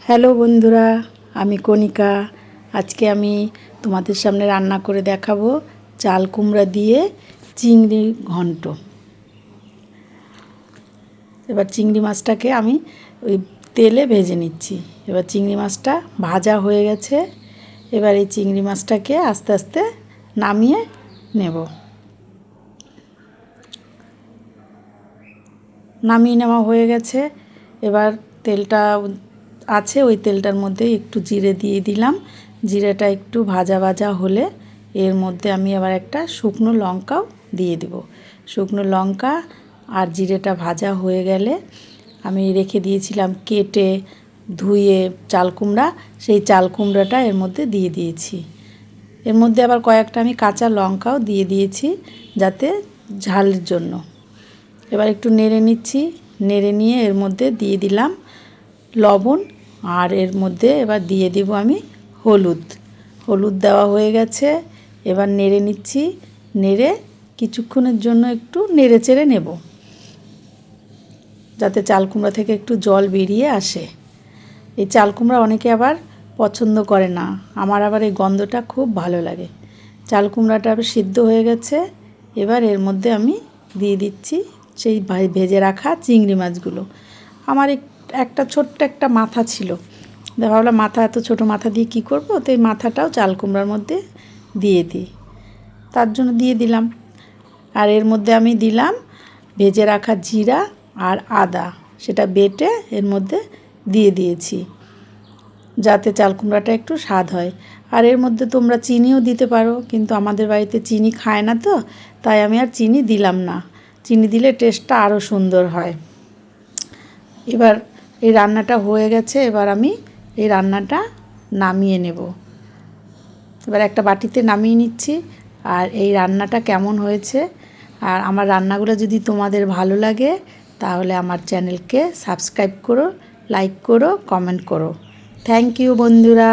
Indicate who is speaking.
Speaker 1: Hello বন্ধুরা, আমি কণিকা। আজকে আমি তোমাদের সামনে রান্না করে দেখাবো চাল কুমড়া দিয়ে চিংড়ি ঘন্ট। এবার চিংড়ি মাছটাকে আমি ওই তেলে ভেজে নিচ্ছি। এবার চিংড়ি মাছটা ভাজা হয়ে গেছে। এবার এই চিংড়ি মাছটাকে আস্তে আস্তে নামিয়ে নেব। নামিয়ে নেওয়া হয়ে গেছে। এবার তেলটা আছে, ওই তেলটার মধ্যে একটু জিরে দিয়ে দিলাম। জিরেটা একটু ভাজা ভাজা হলে এর মধ্যে আমি আবার একটা শুকনো লঙ্কাও দিয়ে দেব। শুকনো লঙ্কা আর জিরেটা ভাজা হয়ে গেলে আমি রেখে দিয়েছিলাম কেটে ধুয়ে চাল কুমড়া, সেই চাল কুমড়াটা এর মধ্যে দিয়ে দিয়েছি। এর মধ্যে আবার কয়েকটা আমি কাঁচা লঙ্কাও দিয়ে দিয়েছি যাতে ঝালের জন্য। এবার একটু নেড়ে নিচ্ছি। নেড়ে নিয়ে এর মধ্যে দিয়ে দিলাম লবণ, আর এর মধ্যে এবার দিয়ে দিব আমি হলুদ। হলুদ দেওয়া হয়ে গেছে। এবার নেড়ে নিচ্ছি। নেড়ে কিছুক্ষণের জন্য একটু নেড়ে চেড়ে নেব যাতে চাল কুমড়া থেকে একটু জল বেরিয়ে আসে। এই চাল কুমড়া অনেকে আবার পছন্দ করে না, আমার আবার এই গন্ধটা খুব ভালো লাগে। চাল কুমড়াটা আবার সিদ্ধ হয়ে গেছে। এবার এর মধ্যে আমি দিয়ে দিচ্ছি সেই ভেজে রাখা চিংড়ি মাছগুলো। আমার একটা ছোট্ট একটা মাথা ছিল, ভাবলাম মাথা এত ছোটো মাথা দিয়ে কী করবো, তো এই মাথাটাও চাল কুমড়ার মধ্যে দিয়ে দিই, তার জন্য দিয়ে দিলাম। আর এর মধ্যে আমি দিলাম ভেজে রাখা জিরা আর আদা, সেটা বেটে এর মধ্যে দিয়ে দিয়েছি যাতে চাল কুমড়াটা একটু স্বাদ হয়। আর এর মধ্যে তোমরা চিনিও দিতে পারো, কিন্তু আমাদের বাড়িতে চিনি খায় না, তো তাই আমি আর চিনি দিলাম না। চিনি দিলে টেস্টটা আরও সুন্দর হয়। এবার এই রান্নাটা হয়ে গেছে। এবার আমি এই রান্নাটা নামিয়ে নেব। এবার একটা বাটিতে নামিয়ে নিচ্ছি। আর এই রান্নাটা কেমন হয়েছে, আর আমার রান্নাগুলো যদি তোমাদের ভালো লাগে তাহলে আমার চ্যানেলকে সাবস্ক্রাইব করো, লাইক করো, কমেন্ট করো। থ্যাংক ইউ বন্ধুরা।